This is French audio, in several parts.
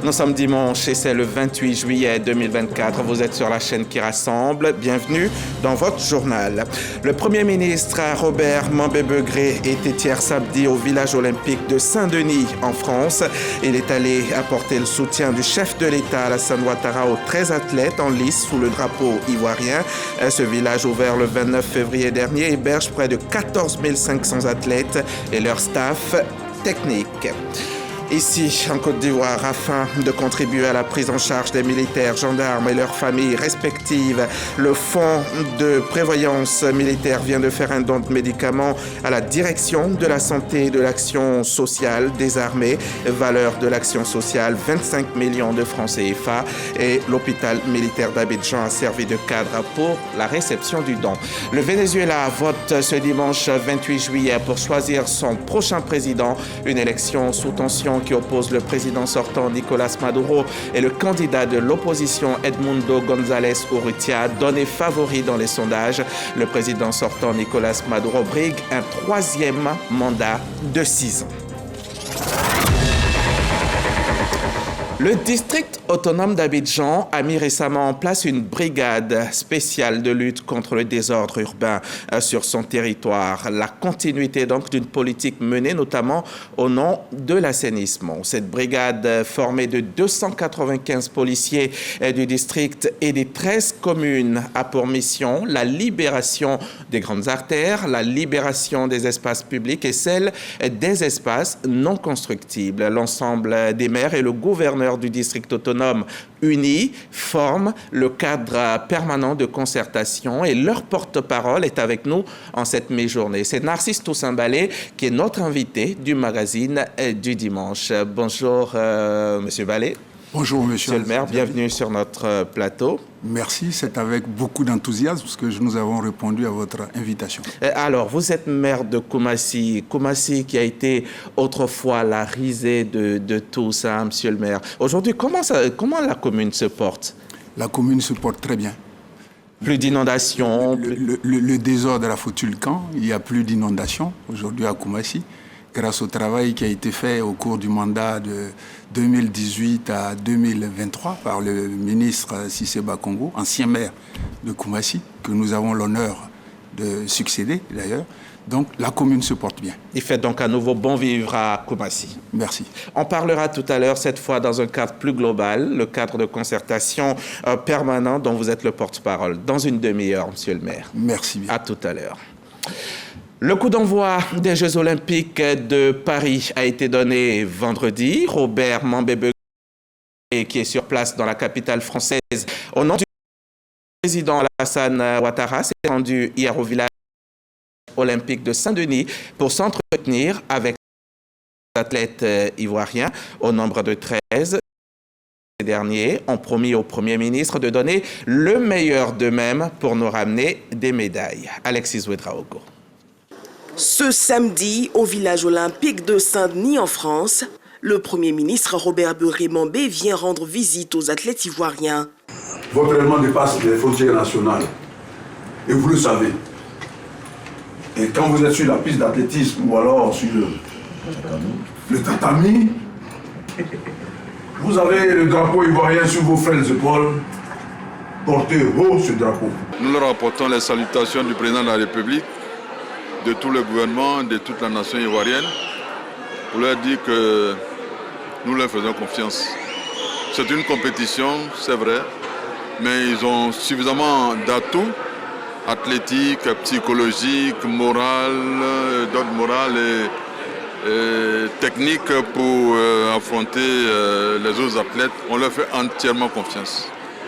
Nous sommes dimanche et c'est le 28 juillet 2024. Vous êtes sur la chaîne qui rassemble. Bienvenue dans votre journal. Le Premier ministre Robert Mambébegré était hier samedi au village olympique de Saint-Denis en France. Il est allé apporter le soutien du chef de l'État Alassane Ouattara aux 13 athlètes en lice sous le drapeau ivoirien. Ce village ouvert le 29 février dernier héberge près de 14 500 athlètes et leur staff technique. Ici, en Côte d'Ivoire, afin de contribuer à la prise en charge des militaires, gendarmes et leurs familles respectives, le Fonds de prévoyance militaire vient de faire un don de médicaments à la direction de la santé et de l'action sociale des armées. Valeur de l'action sociale, 25 millions de francs CFA. Et l'hôpital militaire d'Abidjan a servi de cadre pour la réception du don. Le Venezuela vote ce dimanche 28 juillet pour choisir son prochain président. Une élection sous tension qui oppose le président sortant Nicolás Maduro et le candidat de l'opposition Edmundo González Urrutia, donné favori dans les sondages. Le président sortant Nicolás Maduro brigue un troisième mandat de 6 ans. Le district autonome d'Abidjan a mis récemment en place une brigade spéciale de lutte contre le désordre urbain sur son territoire. La continuité donc d'une politique menée notamment au nom de l'assainissement. Cette brigade formée de 295 policiers du district et des 13 communes a pour mission la libération des grandes artères, la libération des espaces publics et celle des espaces non constructibles. L'ensemble des maires et le gouverneur du district autonome unis forment le cadre permanent de concertation et leur porte-parole est avec nous en cette mi-journée. C'est Narcisse Toussaint-Balé qui est notre invité du magazine du dimanche. Bonjour Monsieur Balé. Bonjour Monsieur le maire, bienvenue sur notre plateau. Merci, c'est avec beaucoup d'enthousiasme que nous avons répondu à votre invitation. Alors, vous êtes maire de Koumassi, Koumassi qui a été autrefois la risée de tous, hein, Monsieur le maire. Aujourd'hui, comment la commune se porte? La commune se porte très bien. Plus d'inondations? Le désordre a foutu le camp, il n'y a plus d'inondations aujourd'hui à Koumassi, grâce au travail qui a été fait au cours du mandat de 2018 à 2023 par le ministre Cissé Bakongo, ancien maire de Koumassi, que nous avons l'honneur de succéder d'ailleurs. Donc la commune se porte bien. Il fait donc à nouveau bon vivre à Koumassi. Merci. On parlera tout à l'heure, cette fois dans un cadre plus global, le cadre de concertation permanent dont vous êtes le porte-parole. Dans une demi-heure, Monsieur le maire. Merci bien. À tout à l'heure. Le coup d'envoi des Jeux Olympiques de Paris a été donné vendredi. Robert Mambébegré, qui est sur place dans la capitale française, au nom du président Alassane Ouattara, s'est rendu hier au village olympique de Saint-Denis pour s'entretenir avec les athlètes ivoiriens au nombre de 13. Ces derniers ont promis au Premier ministre de donner le meilleur d'eux-mêmes pour nous ramener des médailles. Alexis Ouedraogo. Ce samedi, au village olympique de Saint-Denis en France, le Premier ministre Robert Mambébegré vient rendre visite aux athlètes ivoiriens. Votre élément dépasse les frontières nationales et vous le savez. Et quand vous êtes sur la piste d'athlétisme ou alors sur le tatami, vous avez le drapeau ivoirien sur vos frêles épaules. Portez haut ce drapeau. Nous leur apportons les salutations du président de la République, de tout le gouvernement, de toute la nation ivoirienne, pour leur dire que nous leur faisons confiance. C'est une compétition, c'est vrai, mais ils ont suffisamment d'atouts athlétiques, psychologiques, morales, d'ordre moral et techniques pour affronter les autres athlètes. On leur fait entièrement confiance.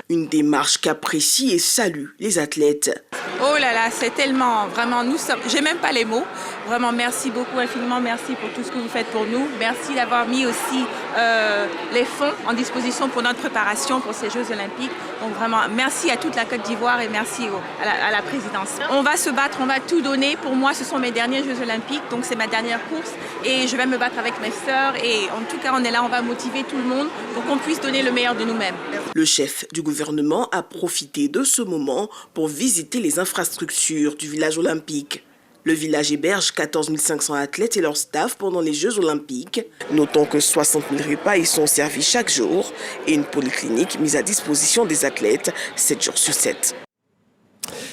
Une démarche qu'apprécient et saluent les athlètes. Oh là là, c'est tellement, vraiment, j'ai même pas les mots. Vraiment, merci beaucoup, infiniment merci pour tout ce que vous faites pour nous. Merci d'avoir mis aussi les fonds en disposition pour notre préparation pour ces Jeux Olympiques. Donc vraiment, merci à toute la Côte d'Ivoire et merci à la présidence. On va se battre, on va tout donner. Pour moi, ce sont mes derniers Jeux Olympiques, donc c'est ma dernière course. Et je vais me battre avec mes sœurs. Et en tout cas, on est là, on va motiver tout le monde pour qu'on puisse donner le meilleur de nous-mêmes. Le chef du gouvernement a profité de ce moment pour visiter les infrastructures du village olympique. Le village héberge 14 500 athlètes et leur staff pendant les Jeux olympiques. Notons que 60 000 repas y sont servis chaque jour et une polyclinique mise à disposition des athlètes 7 jours sur 7.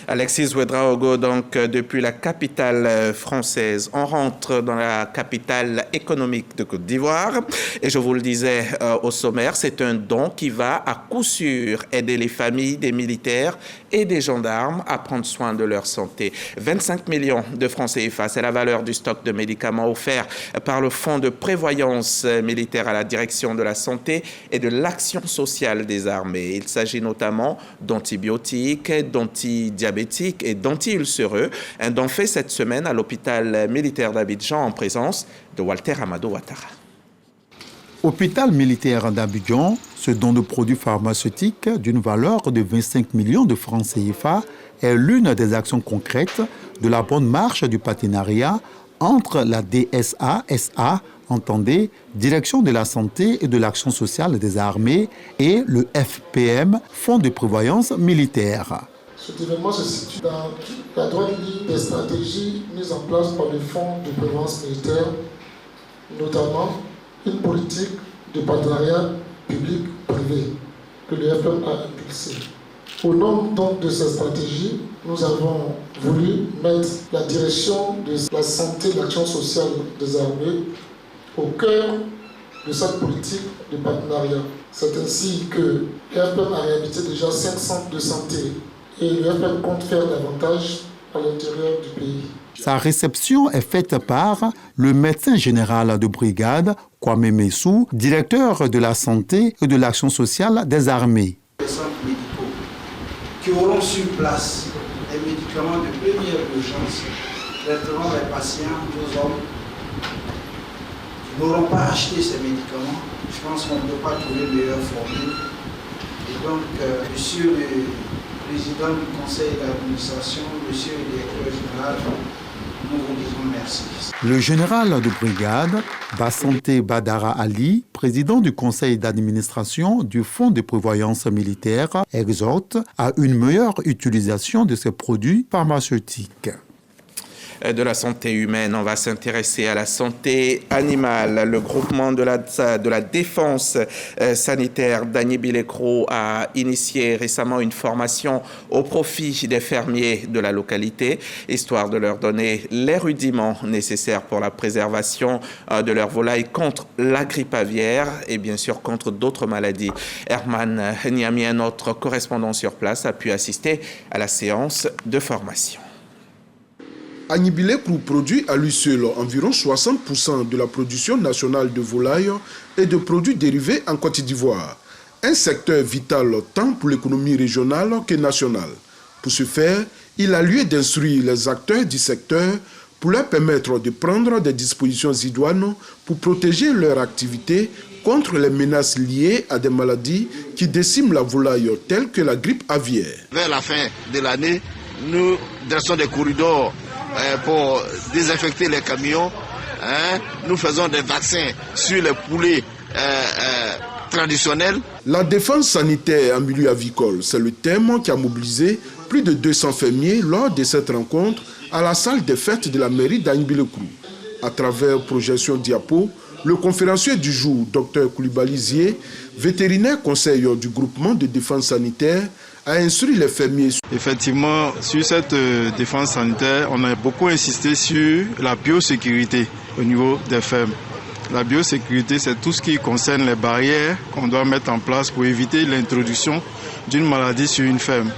Alexis Ouedraogo, donc depuis la capitale française, on rentre dans la capitale économique de Côte d'Ivoire. Et je vous le disais au sommaire, c'est un don qui va à coup sûr aider les familles des militaires et des gendarmes à prendre soin de leur santé. 25 millions de francs CFA, c'est la valeur du stock de médicaments offert par le Fonds de prévoyance militaire à la direction de la santé et de l'action sociale des armées. Il s'agit notamment d'antibiotiques, d'antidiabétiques et d'anti-ulcéreux, un don fait cette semaine à l'hôpital militaire d'Abidjan en présence de Walter Amado Ouattara. Hôpital militaire d'Abidjan, ce don de produits pharmaceutiques d'une valeur de 25 millions de francs CFA est l'une des actions concrètes de la bonne marche du partenariat entre la DSA, entendez, Direction de la santé et de l'action sociale des armées, et le FPM, Fonds de prévoyance militaire. Cet événement se situe dans la droite ligne des stratégies mises en place par le Fonds de prévoyance militaire, notamment une politique de partenariat public-privé que le FPM a impulsée. Au nom donc de cette stratégie, nous avons voulu mettre la direction de la santé et de l'action sociale des armées au cœur de cette politique de partenariat. C'est ainsi que le FPM a réhabilité déjà 5 centres de santé et le FPM compte faire davantage à l'intérieur du pays. Sa réception est faite par le médecin général de brigade, Kwame Messou, directeur de la santé et de l'action sociale des armées. Les centres médicaux qui auront sur place des médicaments de première urgence, traitement des patients, nos hommes qui n'auront pas acheté ces médicaments. Je pense qu'on ne peut pas trouver meilleure formule. Et donc, monsieur le président du conseil d'administration, monsieur le directeur général, nous vous disons merci. Le général de brigade, Bassante Badara Ali, président du conseil d'administration du Fonds de prévoyance militaire, exhorte à une meilleure utilisation de ces produits pharmaceutiques. De la santé humaine, on va s'intéresser à la santé animale. Le groupement de la défense sanitaire d'Agny Bilekro a initié récemment une formation au profit des fermiers de la localité, histoire de leur donner les rudiments nécessaires pour la préservation de leurs volailles contre la grippe aviaire et bien sûr contre d'autres maladies. Herman Niamien, notre correspondant sur place, a pu assister à la séance de formation. Agny Bilekro produit à lui seul environ 60% de la production nationale de volailles et de produits dérivés en Côte d'Ivoire. Un secteur vital tant pour l'économie régionale que nationale. Pour ce faire, il a lieu d'instruire les acteurs du secteur pour leur permettre de prendre des dispositions idoines pour protéger leur activité contre les menaces liées à des maladies qui déciment la volaille telles que la grippe aviaire. Vers la fin de l'année, nous dressons des corridors pour désinfecter les camions. Nous faisons des vaccins sur les poulets traditionnels. La défense sanitaire en milieu avicole, c'est le thème qui a mobilisé plus de 200 fermiers lors de cette rencontre à la salle des fêtes de la mairie d'Agny Bilekro. À travers projection diapo, le conférencier du jour, Dr Koulibaly Zié, vétérinaire conseil du groupement de défense sanitaire, a instruit les fermiers. Effectivement, sur cette défense sanitaire, on a beaucoup insisté sur la biosécurité au niveau des fermes. La biosécurité, c'est tout ce qui concerne les barrières qu'on doit mettre en place pour éviter l'introduction d'une maladie sur une ferme.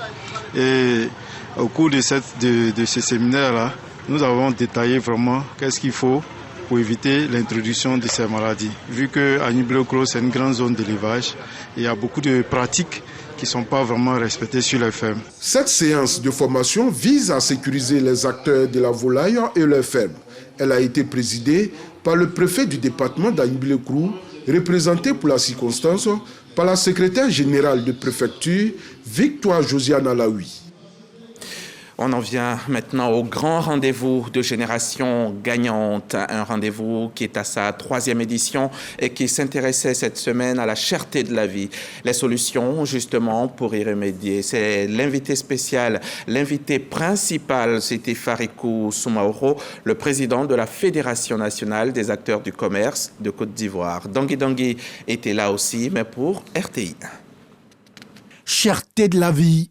Et au cours de ce séminaire-là, nous avons détaillé vraiment qu'est-ce qu'il faut pour éviter l'introduction de ces maladies. Vu que Agny Bilekro, c'est une grande zone d'élevage, il y a beaucoup de pratiques qui ne sont pas vraiment respectées sur les fermes. Cette séance de formation vise à sécuriser les acteurs de la volaille et leurs fermes. Elle a été présidée par le préfet du département d'Agny Bilekro, représenté pour la circonstance par la secrétaire générale de préfecture, Victoire Josiane Alaoui. On en vient maintenant au grand rendez-vous de Génération Gagnante, un rendez-vous qui est à sa 3e édition et qui s'intéressait cette semaine à la cherté de la vie. Les solutions, justement, pour y remédier. C'est l'invité spécial, l'invité principal, c'était Farikou Soumaoro, le président de la Fédération nationale des acteurs du commerce de Côte d'Ivoire. Dangui Dangui était là aussi, mais pour RTI. Cherté de la vie.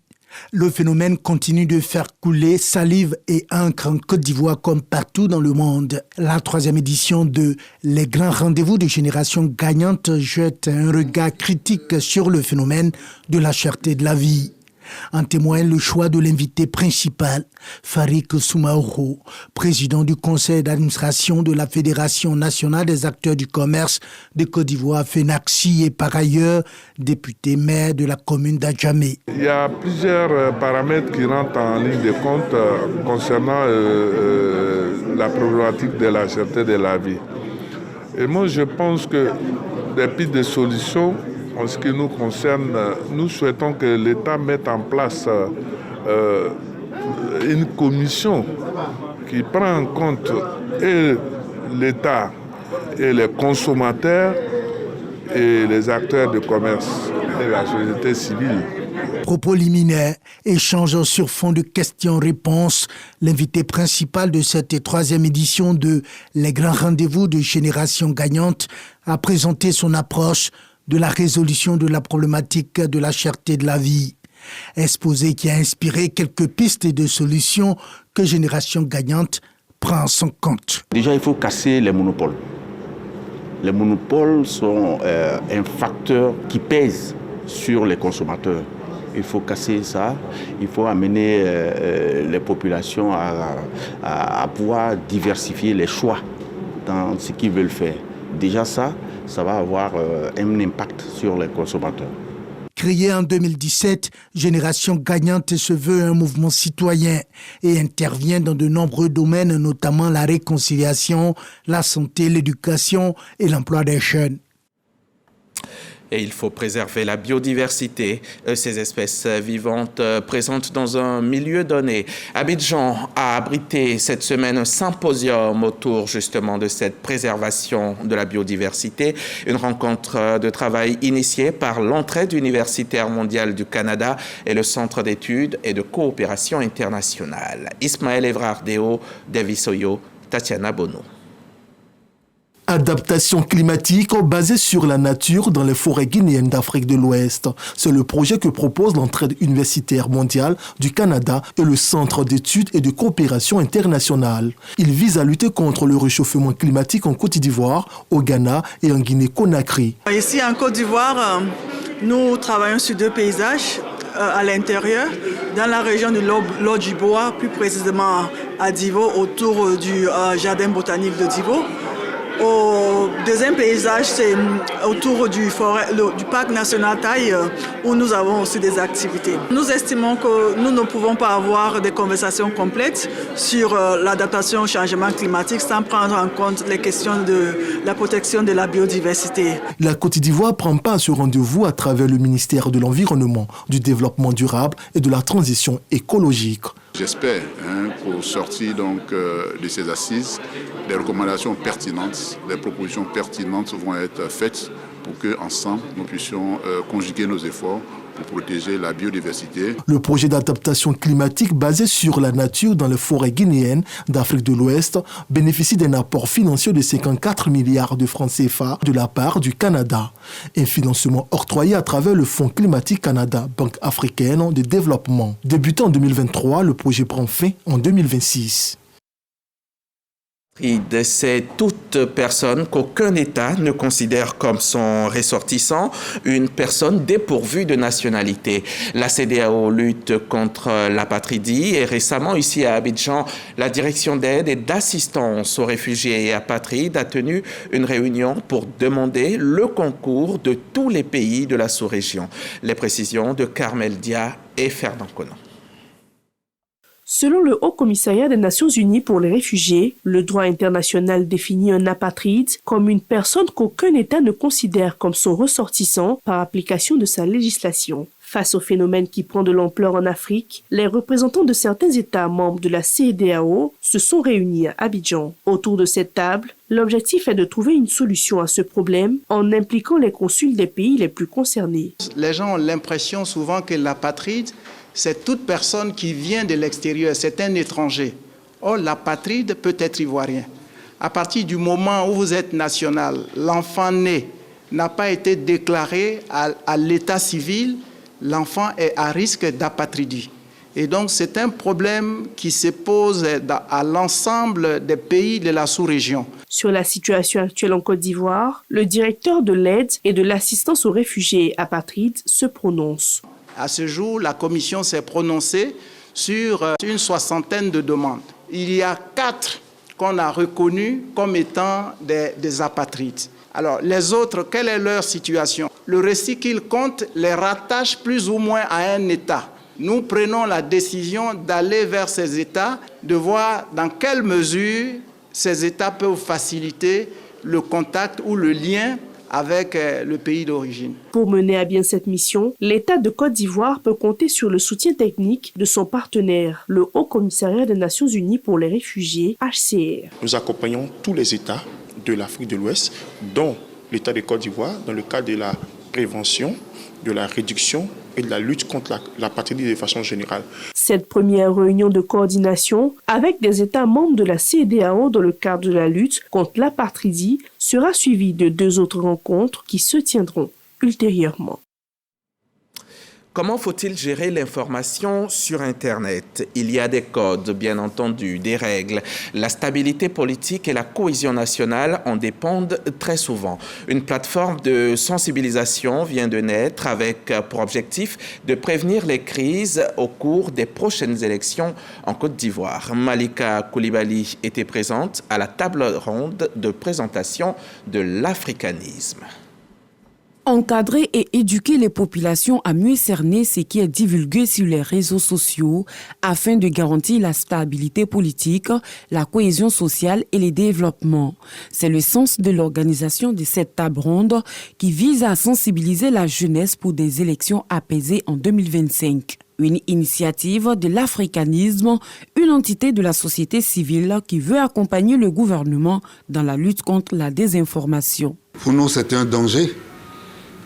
Le phénomène continue de faire couler salive et encre en Côte d'Ivoire comme partout dans le monde. La 3e édition de Les Grands Rendez-vous de Génération Gagnante jette un regard critique sur le phénomène de la cherté de la vie. En témoigne le choix de l'invité principal, Farikou Soumaoro, président du conseil d'administration de la Fédération nationale des acteurs du commerce de Côte d'Ivoire, FENACSI, et par ailleurs député maire de la commune d'Adjamé. Il y a plusieurs paramètres qui rentrent en ligne de compte concernant la problématique de la cherté de la vie. Et moi, je pense que des pistes de solutions, en ce qui nous concerne, nous souhaitons que l'État mette en place une commission qui prend en compte et l'État et les consommateurs et les acteurs de commerce et la société civile. Propos liminaires, échange sur fond de questions-réponses. L'invité principal de cette 3e édition de Les Grands Rendez-vous de Génération Gagnante a présenté son approche de la résolution de la problématique de la cherté de la vie. Exposé qui a inspiré quelques pistes de solutions que Génération Gagnante prend en son compte. Déjà, il faut casser les monopoles. Les monopoles sont un facteur qui pèse sur les consommateurs. Il faut casser ça, il faut amener les populations à pouvoir diversifier les choix dans ce qu'ils veulent faire. Déjà ça va avoir un impact sur les consommateurs. Créé en 2017, Génération Gagnante se veut un mouvement citoyen et intervient dans de nombreux domaines, notamment la réconciliation, la santé, l'éducation et l'emploi des jeunes. Et il faut préserver la biodiversité, ces espèces vivantes présentes dans un milieu donné. Abidjan a abrité cette semaine un symposium autour justement de cette préservation de la biodiversité. Une rencontre de travail initiée par l'Entraide universitaire mondiale du Canada et le Centre d'études et de coopération internationale. Ismaël Evrardeo, Davis Oyo, Tatiana Bono. Adaptation climatique basée sur la nature dans les forêts guinéennes d'Afrique de l'Ouest. C'est le projet que propose l'Entraide universitaire mondiale du Canada et le Centre d'études et de coopération internationale. Il vise à lutter contre le réchauffement climatique en Côte d'Ivoire, au Ghana et en Guinée-Conakry. Ici en Côte d'Ivoire, nous travaillons sur 2 paysages à l'intérieur, dans la région de l'Odjiboa, plus précisément à Divo, autour du jardin botanique de Divo. Au 2e paysage, c'est autour du parc national Taï, où nous avons aussi des activités. Nous estimons que nous ne pouvons pas avoir des conversations complètes sur l'adaptation au changement climatique sans prendre en compte les questions de la protection de la biodiversité. La Côte d'Ivoire prend part à ce rendez-vous à travers le ministère de l'Environnement, du Développement durable et de la Transition écologique. J'espère, pour sortir donc de ces assises, des recommandations pertinentes, des propositions pertinentes vont être faites pour qu'ensemble, nous puissions conjuguer nos efforts pour protéger la biodiversité. Le projet d'adaptation climatique basé sur la nature dans les forêts guinéennes d'Afrique de l'Ouest bénéficie d'un apport financier de 54 milliards de francs CFA de la part du Canada. Un financement octroyé à travers le Fonds climatique Canada, Banque africaine de développement. Débuté en 2023, le projet prend fin en 2026. C'est toute personne qu'aucun État ne considère comme son ressortissant, une personne dépourvue de nationalité. La CEDEAO lutte contre l'apatridie et récemment, ici à Abidjan, la direction d'aide et d'assistance aux réfugiés et apatrides a tenu une réunion pour demander le concours de tous les pays de la sous-région. Les précisions de Carmel Dia et Fernand Conan. Selon le Haut Commissariat des Nations Unies pour les réfugiés, le droit international définit un apatride comme une personne qu'aucun État ne considère comme son ressortissant par application de sa législation. Face au phénomène qui prend de l'ampleur en Afrique, les représentants de certains États membres de la CEDEAO se sont réunis à Abidjan. Autour de cette table, l'objectif est de trouver une solution à ce problème en impliquant les consuls des pays les plus concernés. Les gens ont l'impression souvent que l'apatride, c'est toute personne qui vient de l'extérieur, c'est un étranger. Or, l'apatride peut être ivoirien. À partir du moment où vous êtes national, l'enfant né n'a pas été déclaré à l'état civil, l'enfant est à risque d'apatridie. Et donc, c'est un problème qui se pose à l'ensemble des pays de la sous-région. Sur la situation actuelle en Côte d'Ivoire, le directeur de l'aide et de l'assistance aux réfugiés apatrides se prononce. À ce jour, la Commission s'est prononcée sur une soixantaine de demandes. Il y a 4 qu'on a reconnus comme étant des apatrides. Alors, les autres, quelle est leur situation? Le récit qu'ils comptent les rattache plus ou moins à un État. Nous prenons la décision d'aller vers ces États, de voir dans quelle mesure ces États peuvent faciliter le contact ou le lien avec le pays d'origine. Pour mener à bien cette mission, l'État de Côte d'Ivoire peut compter sur le soutien technique de son partenaire, le Haut Commissariat des Nations Unies pour les réfugiés, HCR. Nous accompagnons tous les États de l'Afrique de l'Ouest, dont l'État de Côte d'Ivoire, dans le cadre de la prévention, de la réduction et de la lutte contre l'apatridie de façon générale. Cette première réunion de coordination avec des États membres de la CEDEAO dans le cadre de la lutte contre l'apatridie sera suivie de 2 autres rencontres qui se tiendront ultérieurement. Comment faut-il gérer l'information sur Internet? Il y a des codes, bien entendu, des règles. La stabilité politique et la cohésion nationale en dépendent très souvent. Une plateforme de sensibilisation vient de naître avec pour objectif de prévenir les crises au cours des prochaines élections en Côte d'Ivoire. Malika Koulibaly était présente à la table ronde de présentation de l'africanisme. Encadrer et éduquer les populations à mieux cerner ce qui est divulgué sur les réseaux sociaux afin de garantir la stabilité politique, la cohésion sociale et le développement. C'est le sens de l'organisation de cette table ronde qui vise à sensibiliser la jeunesse pour des élections apaisées en 2025. Une initiative de l'africanisme, une entité de la société civile qui veut accompagner le gouvernement dans la lutte contre la désinformation. Pour nous, c'est un danger.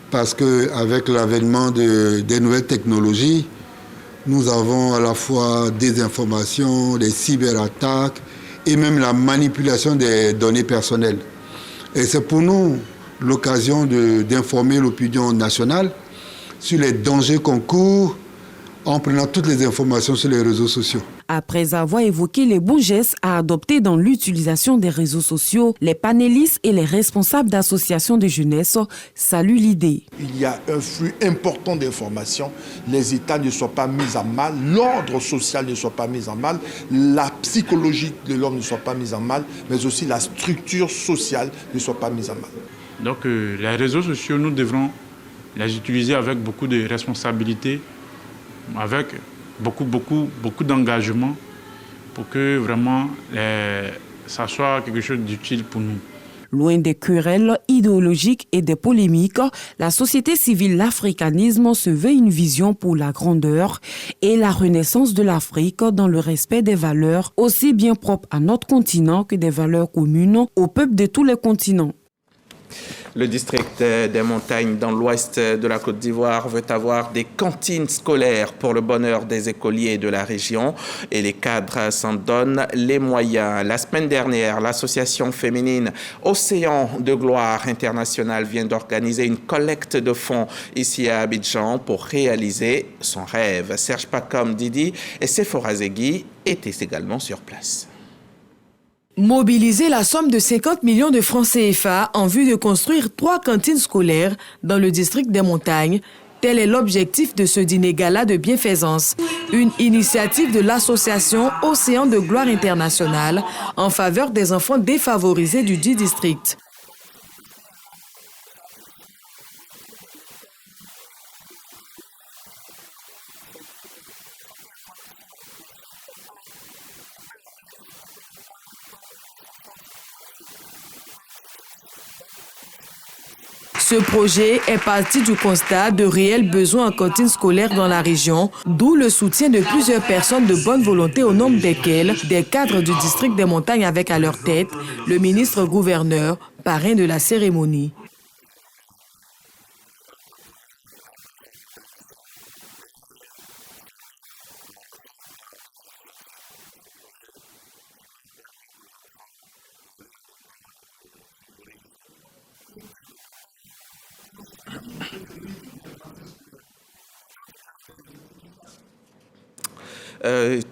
Parce qu'avec l'avènement des nouvelles technologies, nous avons à la fois des informations, des cyberattaques et même la manipulation des données personnelles. Et c'est pour nous l'occasion d'informer l'opinion nationale sur les dangers qu'on court en prenant toutes les informations sur les réseaux sociaux. Après avoir évoqué les bons gestes à adopter dans l'utilisation des réseaux sociaux, les panélistes et les responsables d'associations de jeunesse saluent l'idée. Il y a un flux important d'informations. Les États ne sont pas mis à mal, l'ordre social ne soit pas mis en mal, la psychologie de l'homme ne soit pas mise en mal, mais aussi la structure sociale ne soit pas mise en mal. Donc les réseaux sociaux, nous devrons les utiliser avec beaucoup de responsabilité, avec beaucoup d'engagement pour que vraiment ça soit quelque chose d'utile pour nous. Loin des querelles idéologiques et des polémiques, la société civile, l'africanisme se veut une vision pour la grandeur et la renaissance de l'Afrique dans le respect des valeurs aussi bien propres à notre continent que des valeurs communes aux peuples de tous les continents. Le district des montagnes dans l'ouest de la Côte d'Ivoire veut avoir des cantines scolaires pour le bonheur des écoliers de la région et les cadres s'en donnent les moyens. La semaine dernière, l'association féminine Océan de Gloire International vient d'organiser une collecte de fonds ici à Abidjan pour réaliser son rêve. Serge Pacom Didi et Sephora Zegui étaient également sur place. Mobiliser la somme de 50 millions de francs CFA en vue de construire 3 cantines scolaires dans le district des montagnes, tel est l'objectif de ce dîner gala de bienfaisance, une initiative de l'association Océan de Gloire International en faveur des enfants défavorisés du dit district. Ce projet est parti du constat de réels besoins en cantine scolaire dans la région, d'où le soutien de plusieurs personnes de bonne volonté au nombre desquelles des cadres du district des montagnes avec à leur tête le ministre-gouverneur, parrain de la cérémonie.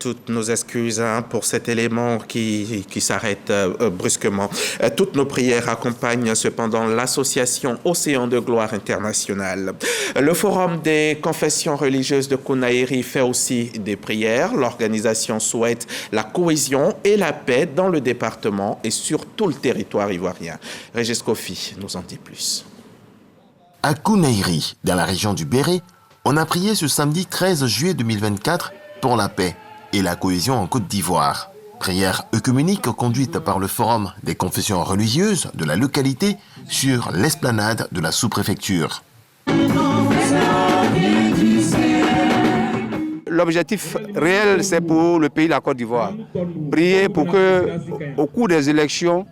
Toutes nos excuses pour cet élément qui s'arrête brusquement. Toutes nos prières accompagnent cependant l'association Océan de Gloire Internationale. Le Forum des confessions religieuses de Kounaïri fait aussi des prières. L'organisation souhaite la cohésion et la paix dans le département et sur tout le territoire ivoirien. Régis Kofi nous en dit plus. À Kounaïri, dans la région du Béret, on a prié ce samedi 13 juillet 2024 pour la paix et la cohésion en Côte d'Ivoire. Prière œcuménique conduite par le Forum des confessions religieuses de la localité sur l'esplanade de la sous-préfecture. L'objectif réel, c'est pour le pays de la Côte d'Ivoire. Prier pour que, au cours des élections,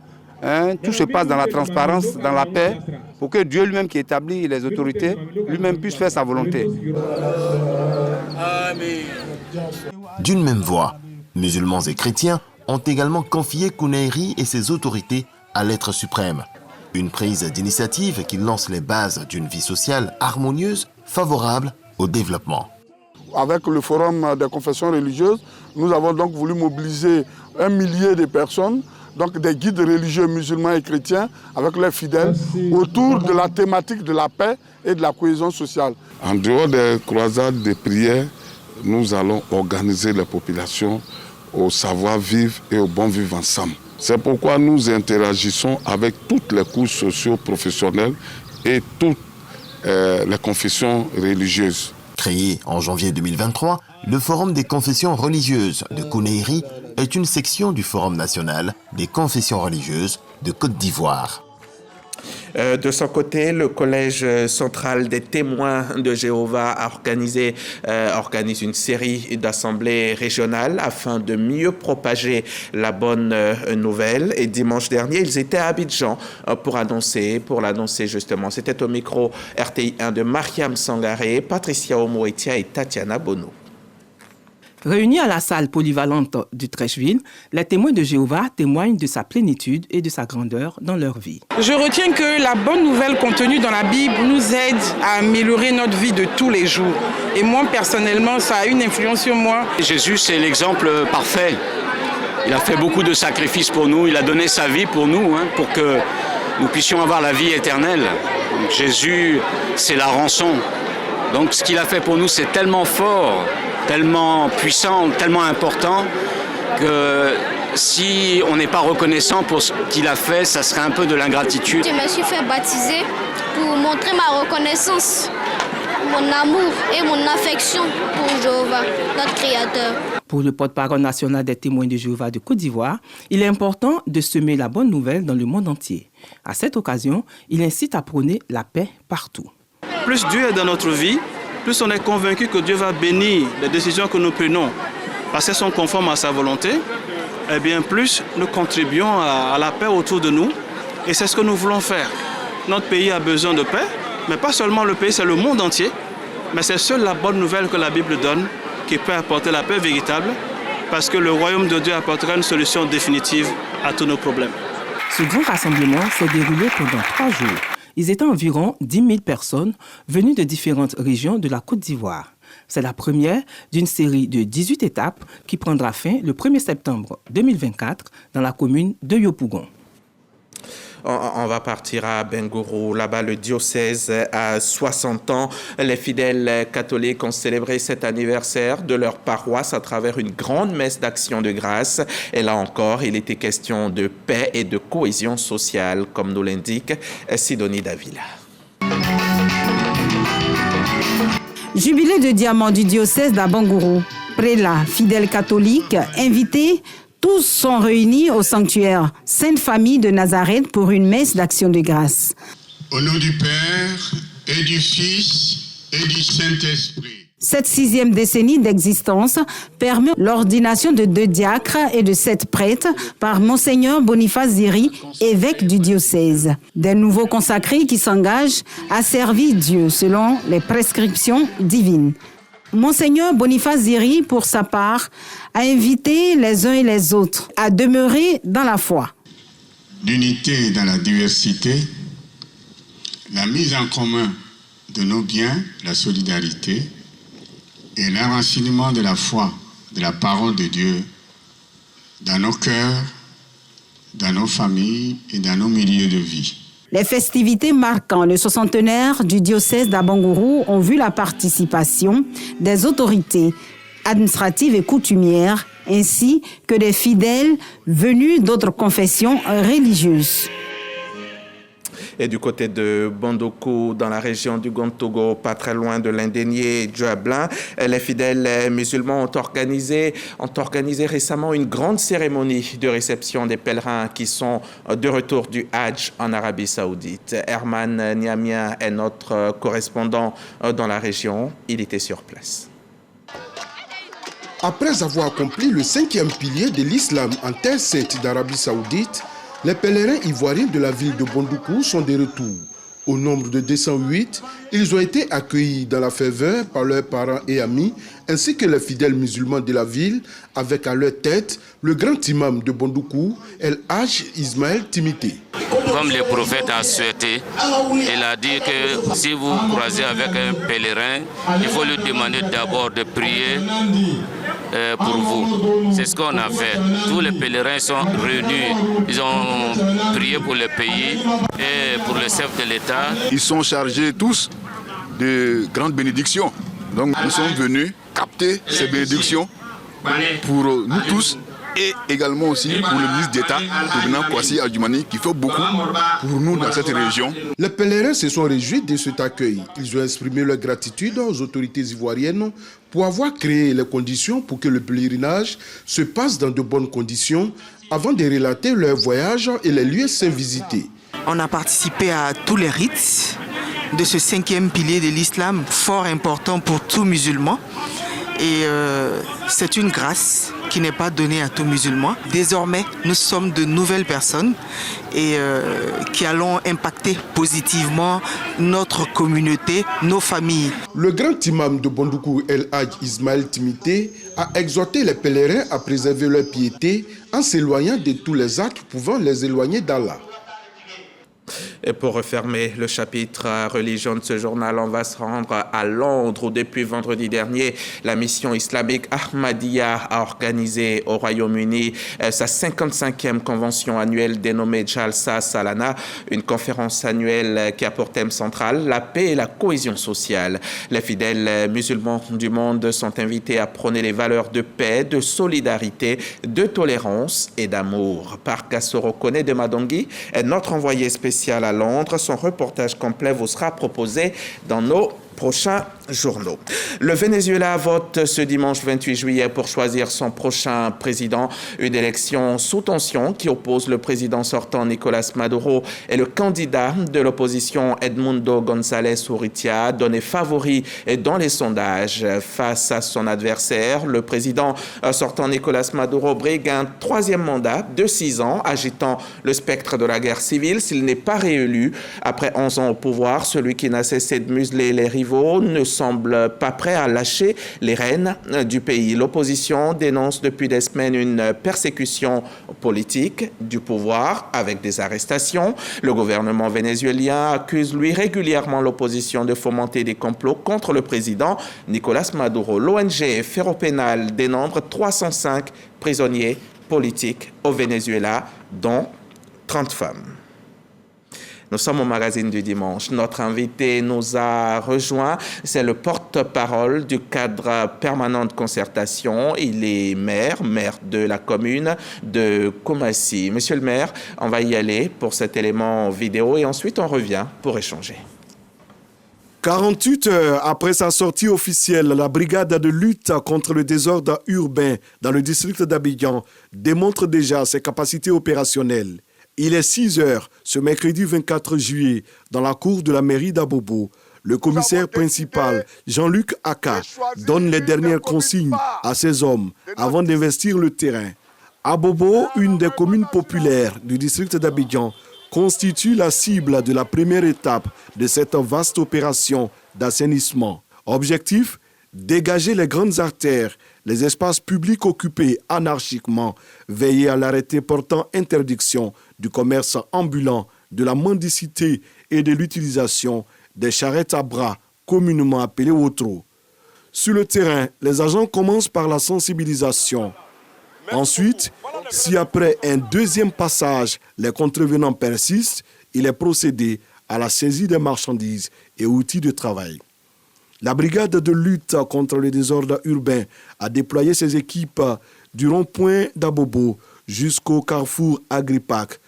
tout se passe dans la transparence, dans la paix, pour que Dieu lui-même qui établit les autorités, lui-même puisse faire sa volonté. D'une même voix, musulmans et chrétiens ont également confié Kounaïri et ses autorités à l'être suprême. Une prise d'initiative qui lance les bases d'une vie sociale harmonieuse, favorable au développement. Avec le Forum des confessions religieuses, nous avons donc voulu mobiliser 1 millier de personnes, donc des guides religieux musulmans et chrétiens avec leurs fidèles autour de la thématique de la paix et de la cohésion sociale. En dehors des croisades de prières, nous allons organiser les populations au savoir-vivre et au bon vivre ensemble. C'est pourquoi nous interagissons avec toutes les couches socio-professionnelles et toutes les confessions religieuses. Créé en janvier 2023, le Forum des confessions religieuses de Kounaïri est une section du Forum national des confessions religieuses de Côte d'Ivoire. De son côté, le Collège central des témoins de Jéhovah organise une série d'assemblées régionales afin de mieux propager la bonne nouvelle. Et dimanche dernier, ils étaient à Abidjan pour l'annoncer justement. C'était au micro RTI 1 de Mariam Sangaré, Patricia Omoetia et Tatiana Bono. Réunis à la salle polyvalente du Trècheville, les témoins de Jéhovah témoignent de sa plénitude et de sa grandeur dans leur vie. Je retiens que la bonne nouvelle contenue dans la Bible nous aide à améliorer notre vie de tous les jours. Et moi, personnellement, ça a une influence sur moi. Jésus, c'est l'exemple parfait. Il a fait beaucoup de sacrifices pour nous. Il a donné sa vie pour nous, pour que nous puissions avoir la vie éternelle. Donc, Jésus, c'est la rançon. Donc ce qu'il a fait pour nous, c'est tellement fort, tellement puissant, tellement important que si on n'est pas reconnaissant pour ce qu'il a fait, ça serait un peu de l'ingratitude. Je me suis fait baptiser pour montrer ma reconnaissance, mon amour et mon affection pour Jéhovah, notre Créateur. Pour le porte-parole national des témoins de Jéhovah de Côte d'Ivoire, il est important de semer la bonne nouvelle dans le monde entier. À cette occasion, il incite à prôner la paix partout. Plus Dieu est dans notre vie, plus on est convaincu que Dieu va bénir les décisions que nous prenons parce qu'elles sont conformes à sa volonté, et bien plus nous contribuons à la paix autour de nous et c'est ce que nous voulons faire. Notre pays a besoin de paix, mais pas seulement le pays, c'est le monde entier. Mais c'est seule la bonne nouvelle que la Bible donne qui peut apporter la paix véritable parce que le royaume de Dieu apportera une solution définitive à tous nos problèmes. Ce grand rassemblement s'est déroulé pendant 3 jours. Ils étaient environ 10 000 personnes venues de différentes régions de la Côte d'Ivoire. C'est la première d'une série de 18 étapes qui prendra fin le 1er septembre 2024 dans la commune de Yopougon. On va partir à Bengourou. Là-bas, le diocèse a 60 ans. Les fidèles catholiques ont célébré cet anniversaire de leur paroisse à travers une grande messe d'action de grâce. Et là encore, il était question de paix et de cohésion sociale, comme nous l'indique Sidonie Davila. Jubilé de diamant du diocèse d'Abangourou. Prélats, fidèles catholiques, invités, tous sont réunis au sanctuaire Sainte Famille de Nazareth pour une messe d'action de grâce. Au nom du Père et du Fils et du Saint-Esprit. Cette 6e décennie d'existence permet l'ordination de 2 diacres et de 7 prêtres par Monseigneur Boniface Ziri, évêque du diocèse. Des nouveaux consacrés qui s'engagent à servir Dieu selon les prescriptions divines. Monseigneur Boniface Ziri, pour sa part, a invité les uns et les autres à demeurer dans la foi. L'unité dans la diversité, la mise en commun de nos biens, la solidarité, et l'enracinement de la foi, de la parole de Dieu dans nos cœurs, dans nos familles et dans nos milieux de vie. Les festivités marquant le 60aire du diocèse d'Abangourou ont vu la participation des autorités administratives et coutumières, ainsi que des fidèles venus d'autres confessions religieuses. Et du côté de Bondoukou, dans la région du Gontogo, pas très loin de l'Indénié Djuablin, les fidèles musulmans ont organisé récemment une grande cérémonie de réception des pèlerins qui sont de retour du Hajj en Arabie Saoudite. Herman Niamia est notre correspondant dans la région. Il était sur place. Après avoir accompli le 5e pilier de l'islam en terre sainte d'Arabie Saoudite, les pèlerins ivoiriens de la ville de Bondoukou sont de retour. Au nombre de 208, ils ont été accueillis dans la ferveur par leurs parents et amis, ainsi que les fidèles musulmans de la ville, avec à leur tête le grand imam de Bondoukou, El Hadj Ismaël Timité. Comme le prophète a souhaité, il a dit que si vous croisez avec un pèlerin, il faut lui demander d'abord de prier pour vous. C'est ce qu'on a fait. Tous les pèlerins sont réunis. Ils ont prié pour le pays et pour le chef de l'État. Ils sont chargés tous de grandes bénédictions. Donc nous sommes venus capter ces bénédictions pour nous tous et également aussi pour le ministre d'État, Toubina Kwasi Adjoumani, qui fait beaucoup pour nous dans cette région. Les pèlerins se sont réjouis de cet accueil. Ils ont exprimé leur gratitude aux autorités ivoiriennes pour avoir créé les conditions pour que le pèlerinage se passe dans de bonnes conditions avant de relater leur voyage et les lieux saints visités. On a participé à tous les rites de ce 5e pilier de l'islam, fort important pour tout musulman. Et c'est une grâce qui n'est pas donnée à tout musulman. Désormais, nous sommes de nouvelles personnes et qui allons impacter positivement notre communauté, nos familles. Le grand imam de Bondoukou, El Hadj Ismaël Timité, a exhorté les pèlerins à préserver leur piété en s'éloignant de tous les actes pouvant les éloigner d'Allah. Et pour refermer le chapitre religion de ce journal, on va se rendre à Londres où depuis vendredi dernier, la mission islamique Ahmadiyya a organisé au Royaume-Uni sa 55e convention annuelle dénommée Jalsa Salana, une conférence annuelle qui a pour thème central la paix et la cohésion sociale. Les fidèles musulmans du monde sont invités à prôner les valeurs de paix, de solidarité, de tolérance et d'amour. Par Kassoro Kone de Madongui, notre envoyé spécial à Londres. Son reportage complet vous sera proposé dans nos prochains journaux. Le Venezuela vote ce dimanche 28 juillet pour choisir son prochain président. Une élection sous tension qui oppose le président sortant Nicolas Maduro et le candidat de l'opposition Edmundo González Urrutia, donné favori dans les sondages. Face à son adversaire, le président sortant Nicolas Maduro brigue un 3e mandat de 6 ans, agitant le spectre de la guerre civile s'il n'est pas réélu. Après 11 ans au pouvoir, celui qui n'a cessé de museler les rivaux ne semble pas prêt à lâcher les rênes du pays. L'opposition dénonce depuis des semaines une persécution politique du pouvoir avec des arrestations. Le gouvernement vénézuélien accuse lui régulièrement l'opposition de fomenter des complots contre le président Nicolas Maduro. L'ONG Ferropénal dénombre 305 prisonniers politiques au Venezuela, dont 30 femmes. Nous sommes au magazine du dimanche. Notre invité nous a rejoint. C'est le porte-parole du cadre permanent de concertation. Il est maire de la commune de Koumassi. Monsieur le maire, on va y aller pour cet élément vidéo et ensuite on revient pour échanger. 48 heures après sa sortie officielle, la brigade de lutte contre le désordre urbain dans le district d'Abidjan démontre déjà ses capacités opérationnelles. Il est 6 heures ce mercredi 24 juillet dans la cour de la mairie d'Abobo. Le commissaire principal, Jean-Luc Aka, donne les dernières consignes à ses hommes avant d'investir le terrain. Abobo, une des communes populaires du district d'Abidjan, constitue la cible de la première étape de cette vaste opération d'assainissement. Objectif, dégager les grandes artères, les espaces publics occupés anarchiquement, veiller à l'arrêté portant interdiction du commerce ambulant, de la mendicité et de l'utilisation des charrettes à bras, communément appelées wotro. Sur le terrain, les agents commencent par la sensibilisation. Ensuite, si après un deuxième passage, les contrevenants persistent, il est procédé à la saisie des marchandises et outils de travail. La brigade de lutte contre le désordre urbain a déployé ses équipes du rond-point d'Abobo jusqu'au carrefour Agripac.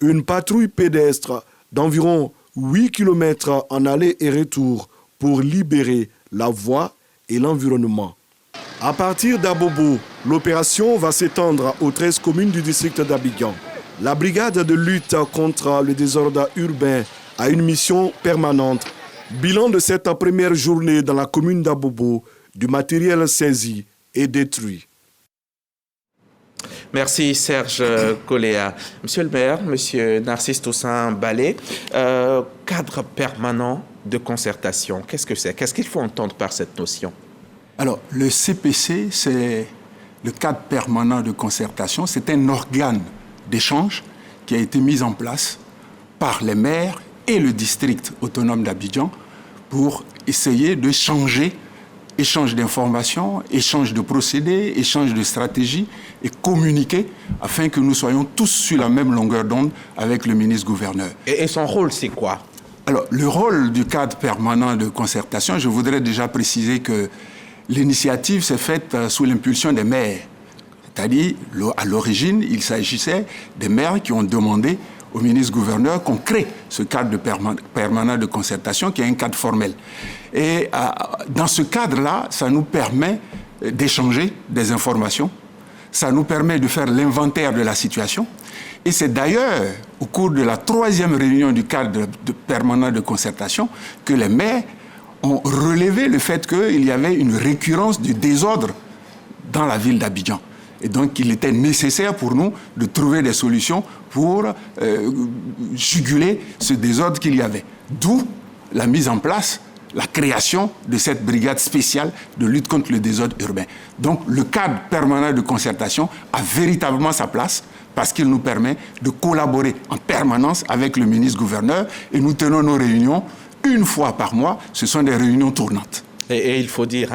Une patrouille pédestre d'environ 8 km en aller et retour pour libérer la voie et l'environnement. À partir d'Abobo, l'opération va s'étendre aux 13 communes du district d'Abidjan. La brigade de lutte contre le désordre urbain a une mission permanente. Bilan de cette première journée dans la commune d'Abobo, du matériel saisi et détruit. Merci Serge Coléa. Monsieur le maire, monsieur Narcisse Toussaint Balé, cadre permanent de concertation, qu'est-ce que c'est? Qu'est-ce qu'il faut entendre par cette notion? Alors, le CPC, c'est le cadre permanent de concertation. C'est un organe d'échange qui a été mis en place par les maires et le district autonome d'Abidjan pour essayer de changer, échange d'informations, échange de procédés, échange de stratégies et communiquer afin que nous soyons tous sur la même longueur d'onde avec le ministre-gouverneur. Et son rôle, c'est quoi? Alors, le rôle du cadre permanent de concertation, je voudrais déjà préciser que l'initiative s'est faite sous l'impulsion des maires. C'est-à-dire, à l'origine, il s'agissait des maires qui ont demandé au ministre-gouverneur qu'on crée ce cadre permanent de concertation qui est un cadre formel. Et dans ce cadre-là, ça nous permet d'échanger des informations, ça nous permet de faire l'inventaire de la situation. Et c'est d'ailleurs au cours de la 3e réunion du cadre permanent de concertation que les maires ont relevé le fait qu'il y avait une récurrence du désordre dans la ville d'Abidjan. Et donc, il était nécessaire pour nous de trouver des solutions pour juguler ce désordre qu'il y avait. D'où la mise en place, la création de cette brigade spéciale de lutte contre le désordre urbain. Donc, le cadre permanent de concertation a véritablement sa place parce qu'il nous permet de collaborer en permanence avec le ministre-gouverneur et nous tenons nos réunions une fois par mois. Ce sont des réunions tournantes. Et il faut dire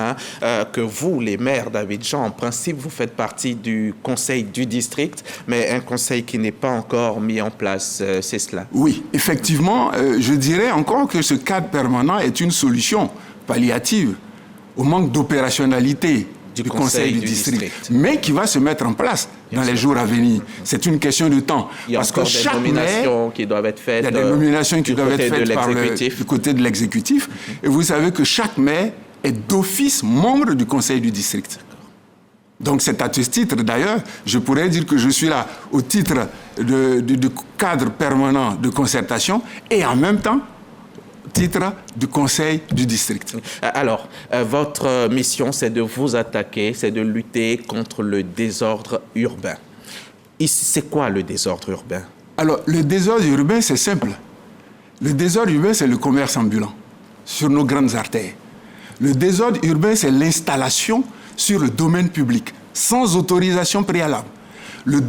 que vous, les maires d'Abidjan, en principe, vous faites partie du conseil du district, mais un conseil qui n'est pas encore mis en place, c'est cela? Oui, effectivement, je dirais encore que ce cadre permanent est une solution palliative au manque d'opérationnalité du conseil du district, mais qui va se mettre en place dans les jours à venir. C'est une question de temps. Il y a encore des nominations qui doivent être faites. Il y a des nominations qui doivent être faites du côté de l'exécutif. Et vous savez que chaque maire est d'office membre du conseil du district. Donc c'est à ce titre, d'ailleurs, je pourrais dire que je suis là au titre du cadre permanent de concertation et en même temps titre du conseil du district. Alors, votre mission, c'est de vous attaquer, c'est de lutter contre le désordre urbain. C'est quoi le désordre urbain? Alors, le désordre urbain, c'est simple. Le désordre urbain, c'est le commerce ambulant sur nos grandes artères. Le désordre urbain, c'est l'installation sur le domaine public, sans autorisation préalable. Le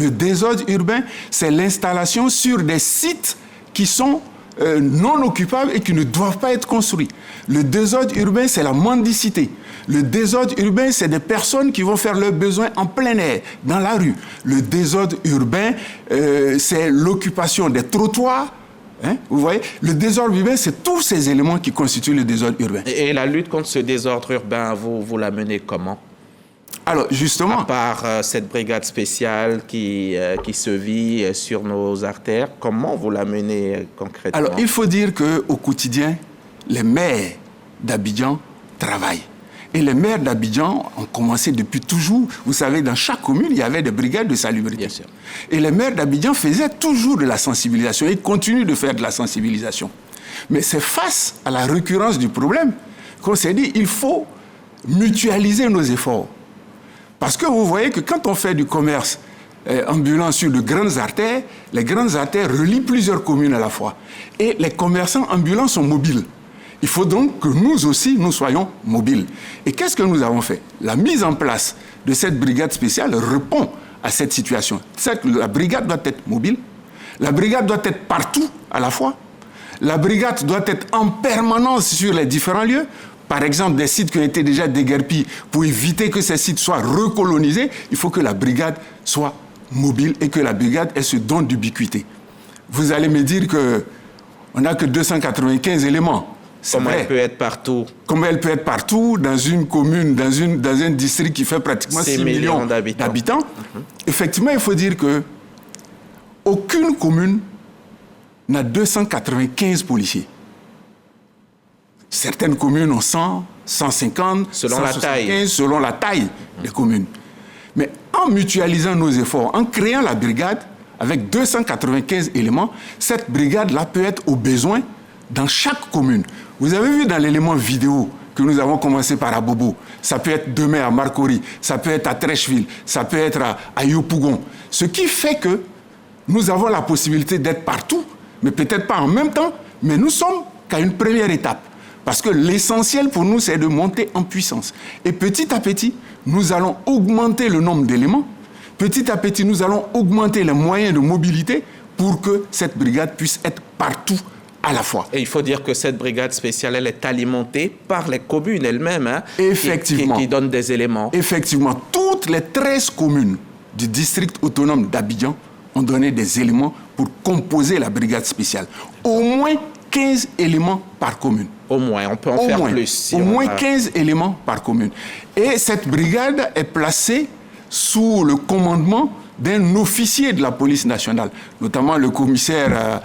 désordre urbain, c'est l'installation sur des sites qui sont non occupables et qui ne doivent pas être construits. Le désordre urbain, c'est la mendicité. Le désordre urbain, c'est des personnes qui vont faire leurs besoins en plein air, dans la rue. Le désordre urbain, c'est l'occupation des trottoirs. Vous voyez, le désordre urbain, c'est tous ces éléments qui constituent le désordre urbain. Et la lutte contre ce désordre urbain, vous la menez comment? Alors, justement... À part cette brigade spéciale qui se vit sur nos artères, comment vous la menez concrètement? Alors, il faut dire qu'au quotidien, les maires d'Abidjan travaillent. Et les maires d'Abidjan ont commencé depuis toujours. Vous savez, dans chaque commune, il y avait des brigades de salubrité. Et les maires d'Abidjan faisaient toujours de la sensibilisation. Ils continuent de faire de la sensibilisation. Mais c'est face à la récurrence du problème qu'on s'est dit il faut mutualiser nos efforts. Parce que vous voyez que quand on fait du commerce ambulant sur de grandes artères, les grandes artères relient plusieurs communes à la fois. Et les commerçants ambulants sont mobiles. Il faut donc que nous aussi, nous soyons mobiles. Et qu'est-ce que nous avons fait? La mise en place de cette brigade spéciale répond à cette situation. La brigade doit être mobile, la brigade doit être partout à la fois, la brigade doit être en permanence sur les différents lieux. Par exemple, des sites qui ont été déjà déguerpis, pour éviter que ces sites soient recolonisés, il faut que la brigade soit mobile et que la brigade ait ce don d'ubiquité. Vous allez me dire qu'on n'a que 295 éléments. Comment elle peut être partout? Comment elle peut être partout dans une commune, dans un district qui fait pratiquement 6 millions d'habitants. Effectivement, il faut dire que aucune commune n'a 295 policiers. Certaines communes ont 100, 150, selon 175, la taille. Selon la taille des communes. Mais en mutualisant nos efforts, en créant la brigade avec 295 éléments, cette brigade-là peut être au besoin dans chaque commune. Vous avez vu dans l'élément vidéo que nous avons commencé par Abobo, ça peut être demain à Marcory, ça peut être à Trècheville, ça peut être à Yopougon. Ce qui fait que nous avons la possibilité d'être partout, mais peut-être pas en même temps, mais nous sommes qu'à une première étape. Parce que l'essentiel pour nous, c'est de monter en puissance. Et petit à petit, nous allons augmenter le nombre d'éléments. Petit à petit, nous allons augmenter les moyens de mobilité pour que cette brigade puisse être partout à la fois. Et il faut dire que cette brigade spéciale, elle est alimentée par les communes elles-mêmes, hein, effectivement, qui donnent des éléments. Effectivement, toutes les 13 communes du district autonome d'Abidjan ont donné des éléments pour composer la brigade spéciale. Au moins 15 éléments par commune. Au moins, on peut en faire plus. Si au moins 15 éléments par commune. Et cette brigade est placée sous le commandement d'un officier de la police nationale, notamment le commissaire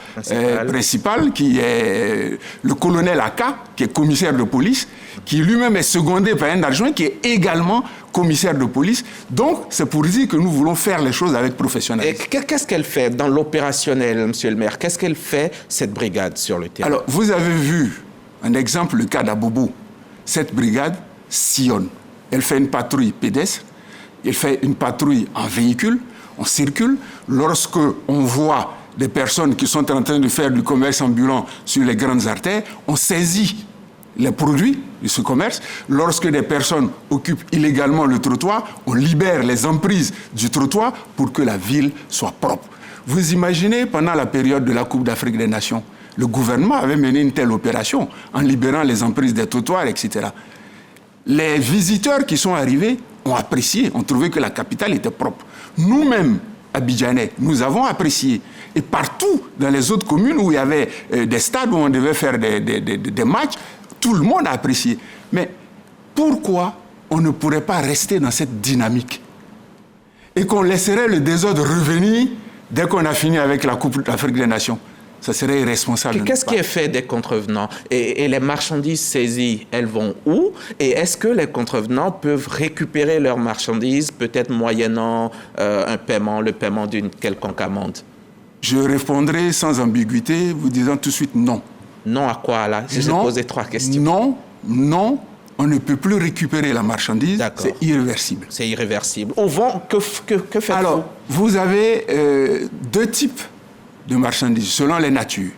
principal, qui est le colonel Aka, qui est commissaire de police, qui lui-même est secondé par un adjoint qui est également commissaire de police. Donc, c'est pour dire que nous voulons faire les choses avec professionnalisme. Et qu'est-ce qu'elle fait dans l'opérationnel, monsieur le maire? Qu'est-ce qu'elle fait, cette brigade, sur le terrain? Alors, vous avez vu, un exemple, le cas d'Abobo. Cette brigade sillonne. Elle fait une patrouille pédestre, elle fait une patrouille en véhicule, on circule. Lorsque on voit des personnes qui sont en train de faire du commerce ambulant sur les grandes artères, on saisit les produits de ce commerce. Lorsque des personnes occupent illégalement le trottoir, on libère les emprises du trottoir pour que la ville soit propre. Vous imaginez, pendant la période de la Coupe d'Afrique des Nations, le gouvernement avait mené une telle opération en libérant les emprises des trottoirs, etc. Les visiteurs qui sont arrivés ont apprécié, ont trouvé que la capitale était propre. Nous-mêmes, Abidjanais, nous avons apprécié. Et partout dans les autres communes où il y avait des stades où on devait faire des matchs, tout le monde a apprécié. Mais pourquoi on ne pourrait pas rester dans cette dynamique et qu'on laisserait le désordre revenir dès qu'on a fini avec la Coupe d'Afrique des Nations? Ça serait irresponsable. Qu'est-ce qui est fait des contrevenants? Et les marchandises saisies, elles vont où? Et est-ce que les contrevenants peuvent récupérer leurs marchandises, peut-être moyennant le paiement d'une quelconque amende? Je répondrai sans ambiguïté, vous disant tout de suite non. Non à quoi, là? J'ai posé 3 questions. Non, on ne peut plus récupérer la marchandise, c'est irréversible. C'est irréversible. Au vent, que faites-vous? Alors, vous avez 2 types de marchandises, selon les natures.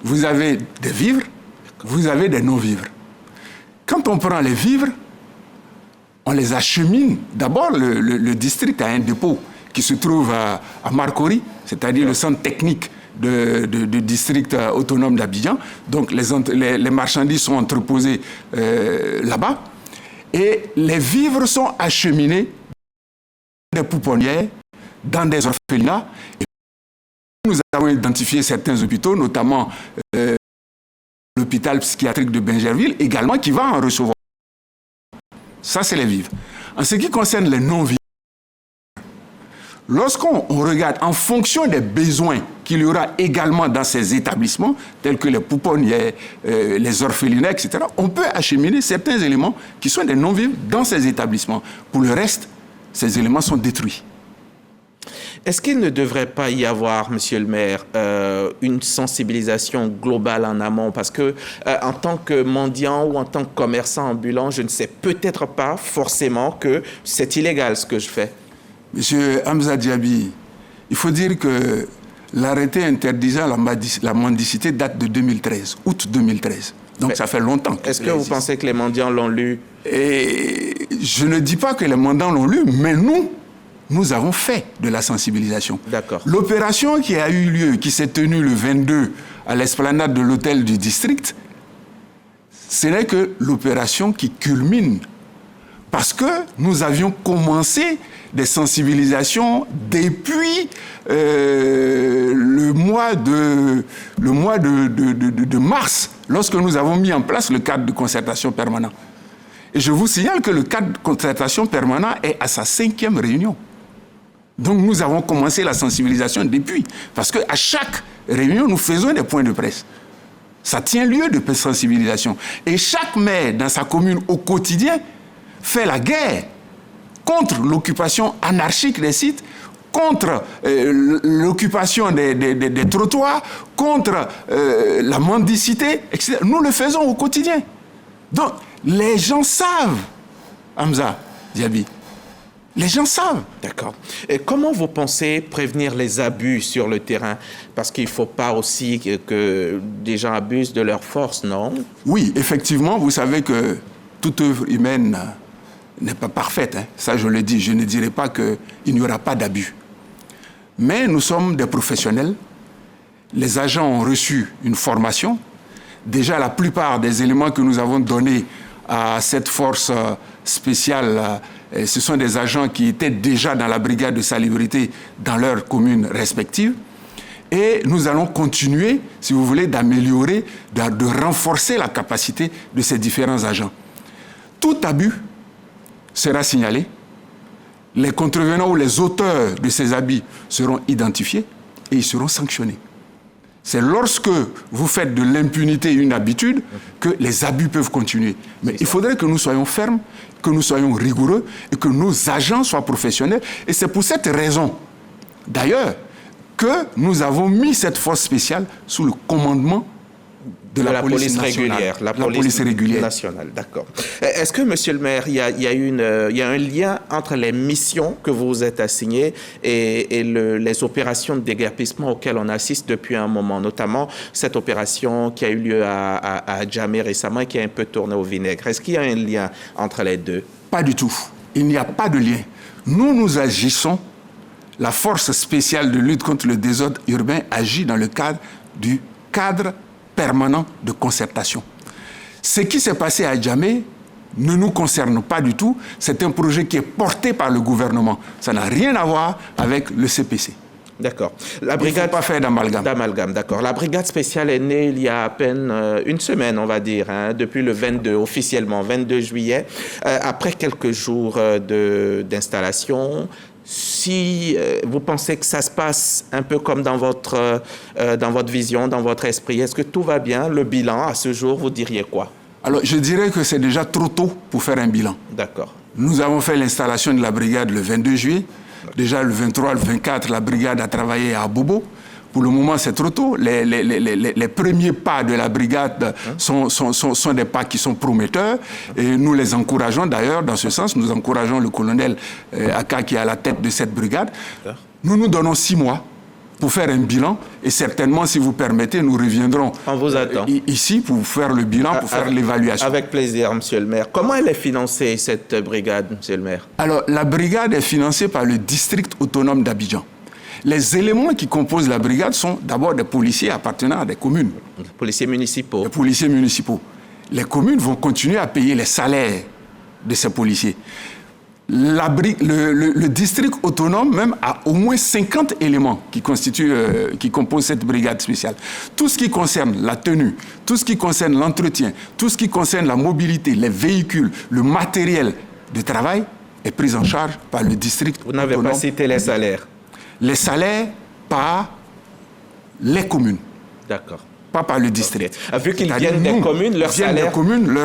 Vous avez des vivres, vous avez des non-vivres. Quand on prend les vivres, on les achemine. D'abord, le district a un dépôt qui se trouve à Marcory, c'est-à-dire le centre technique du district autonome d'Abidjan. Donc, les marchandises sont entreposées là-bas. Et les vivres sont acheminés dans des pouponnières, dans des orphelinats. Nous avons identifié certains hôpitaux, notamment l'hôpital psychiatrique de Bingerville, également, qui va en recevoir. Ça, c'est les vivres. En ce qui concerne les non-vivres, lorsqu'on regarde en fonction des besoins qu'il y aura également dans ces établissements, tels que les pouponniers, les orphelinats, etc., on peut acheminer certains éléments qui sont des non-vivres dans ces établissements. Pour le reste, ces éléments sont détruits. Est-ce qu'il ne devrait pas y avoir, monsieur le maire, une sensibilisation globale en amont? Parce que en tant que mendiant ou en tant que commerçant ambulant, je ne sais peut-être pas forcément que c'est illégal ce que je fais. Monsieur Hamza Diaby, il faut dire que l'arrêté interdisant la mendicité date de 2013, août 2013. Donc ça fait longtemps. Est-ce que vous pensez que les mendiants l'ont lu? Et je ne dis pas que les mendiants l'ont lu, mais nous avons fait de la sensibilisation. D'accord. L'opération qui a eu lieu, qui s'est tenue le 22 à l'esplanade de l'hôtel du district, ce n'est que l'opération qui culmine. Parce que nous avions commencé des sensibilisations depuis le mois de mars, lorsque nous avons mis en place le cadre de concertation permanent. Et je vous signale que le cadre de concertation permanent est à sa 5e réunion. Donc nous avons commencé la sensibilisation depuis. Parce qu'à chaque réunion, nous faisons des points de presse. Ça tient lieu de sensibilisation. Et chaque maire dans sa commune au quotidien fait la guerre contre l'occupation anarchique des sites, contre l'occupation des trottoirs, contre la mendicité, etc. Nous le faisons au quotidien. Donc les gens savent, Hamza Diaby. Les gens savent. D'accord. Et comment vous pensez prévenir les abus sur le terrain? Parce qu'il ne faut pas aussi que des gens abusent de leur force, non? Oui, effectivement, vous savez que toute œuvre humaine n'est pas parfaite. Hein. Ça, je le dis. Je ne dirais pas qu'il n'y aura pas d'abus. Mais nous sommes des professionnels. Les agents ont reçu une formation. Déjà, la plupart des éléments que nous avons donnés à cette force spéciale, ce sont des agents qui étaient déjà dans la brigade de salubrité dans leurs communes respectives. Et nous allons continuer, si vous voulez, d'améliorer, de renforcer la capacité de ces différents agents. Tout abus sera signalé. Les contrevenants ou les auteurs de ces abus seront identifiés et ils seront sanctionnés. C'est lorsque vous faites de l'impunité une habitude que les abus peuvent continuer. Mais il faudrait que nous soyons fermes, que nous soyons rigoureux et que nos agents soient professionnels. Et c'est pour cette raison, d'ailleurs, que nous avons mis cette force spéciale sous le commandement de la police régulière. La police régulière nationale, d'accord. Est-ce que, monsieur le maire, il y a un lien entre les missions que vous vous êtes assignées et les opérations de déguerpissement auxquelles on assiste depuis un moment, notamment cette opération qui a eu lieu à Djamé récemment et qui a un peu tourné au vinaigre? Est-ce qu'il y a un lien entre les deux? Pas du tout. Il n'y a pas de lien. Nous agissons, la force spéciale de lutte contre le désordre urbain agit dans le cadre du cadre permanent de concertation. Ce qui s'est passé à Djamé ne nous concerne pas du tout. C'est un projet qui est porté par le gouvernement. Ça n'a rien à voir avec le CPC. D'accord. La brigade... Il ne faut pas faire d'amalgame. D'amalgame, d'accord. La brigade spéciale est née il y a à peine une semaine, on va dire, depuis le 22, officiellement, 22 juillet, après quelques jours d'installation. Si vous pensez que ça se passe un peu comme dans votre vision, dans votre esprit, est-ce que tout va bien? Le bilan, à ce jour, vous diriez quoi? Alors, je dirais que c'est déjà trop tôt pour faire un bilan. D'accord. Nous avons fait l'installation de la brigade le 22 juillet. Déjà, le 23, le 24, la brigade a travaillé à Bobo. Pour le moment, c'est trop tôt. Les premiers pas de la brigade sont des pas qui sont prometteurs. Et nous les encourageons d'ailleurs dans ce sens. Nous encourageons le colonel Aka qui est à la tête de cette brigade. Nous nous donnons 6 mois pour faire un bilan. Et certainement, si vous permettez, nous reviendrons ici pour faire le bilan, pour faire l'évaluation. Avec plaisir, monsieur le maire. Comment elle est financée, cette brigade, monsieur le maire? Alors, la brigade est financée par le district autonome d'Abidjan. Les éléments qui composent la brigade sont d'abord des policiers appartenant à des communes. Des policiers municipaux. Des policiers municipaux. Les communes vont continuer à payer les salaires de ces policiers. Le district autonome même a au moins 50 éléments qui composent cette brigade spéciale. Tout ce qui concerne la tenue, tout ce qui concerne l'entretien, tout ce qui concerne la mobilité, les véhicules, le matériel de travail est pris en charge par le district autonome. Vous n'avez pas cité les salaires. Les salaires par les communes. D'accord. Pas par le district. Vu qu'ils viennent des communes, leur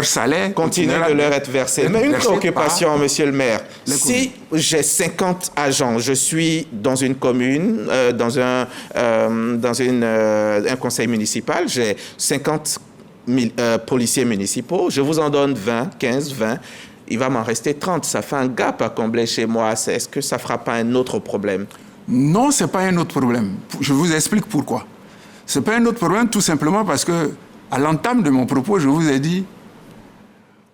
salaire continue de leur être versé. Mais une préoccupation, monsieur le maire. Si j'ai 50 agents, je suis dans une commune, dans un conseil municipal, j'ai 50 policiers municipaux, je vous en donne 20, 15, 20, il va m'en rester 30. Ça fait un gap à combler chez moi. Est-ce que ça ne fera pas un autre problème? Non, ce n'est pas un autre problème. Je vous explique pourquoi. Ce n'est pas un autre problème tout simplement parce que, à l'entame de mon propos, je vous ai dit,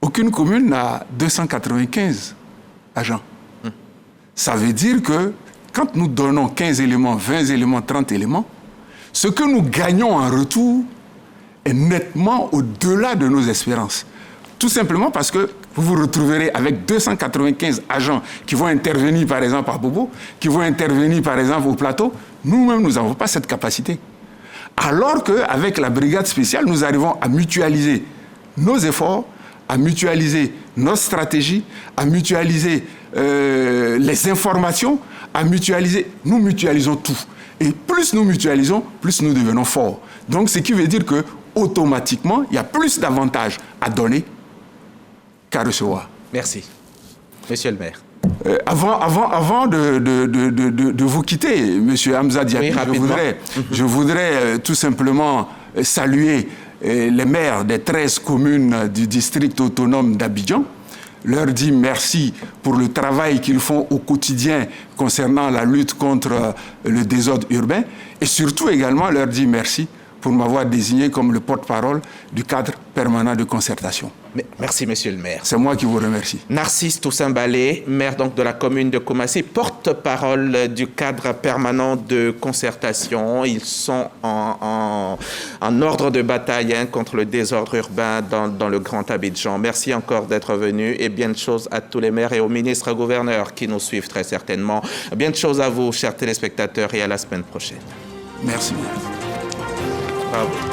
aucune commune n'a 295 agents. Ça veut dire que quand nous donnons 15 éléments, 20 éléments, 30 éléments, ce que nous gagnons en retour est nettement au-delà de nos espérances. Tout simplement parce que vous vous retrouverez avec 295 agents qui vont intervenir par exemple à Bobo, qui vont intervenir par exemple au plateau. Nous-mêmes, nous n'avons pas cette capacité. Alors qu'avec la brigade spéciale, nous arrivons à mutualiser nos efforts, à mutualiser nos stratégies, à mutualiser les informations, nous mutualisons tout. Et plus nous mutualisons, plus nous devenons forts. Donc, ce qui veut dire que automatiquement, il y a plus d'avantages à donner qu'à recevoir. Merci. Monsieur le maire. Avant de vous quitter, Monsieur Hamza Diaby, je voudrais tout simplement saluer les maires des 13 communes du district autonome d'Abidjan, leur dire merci pour le travail qu'ils font au quotidien concernant la lutte contre le désordre urbain et surtout également leur dire merci pour m'avoir désigné comme le porte-parole du cadre permanent de concertation. Merci, monsieur le maire. C'est moi qui vous remercie. Narcisse Toussaint Balé, maire donc de la commune de Koumassi, porte-parole du cadre permanent de concertation. Ils sont en ordre de bataille contre le désordre urbain dans le Grand Abidjan. Merci encore d'être venu et bien de choses à tous les maires et aux ministres gouverneurs qui nous suivent très certainement. Bien de choses à vous, chers téléspectateurs, et à la semaine prochaine. Merci. Bravo.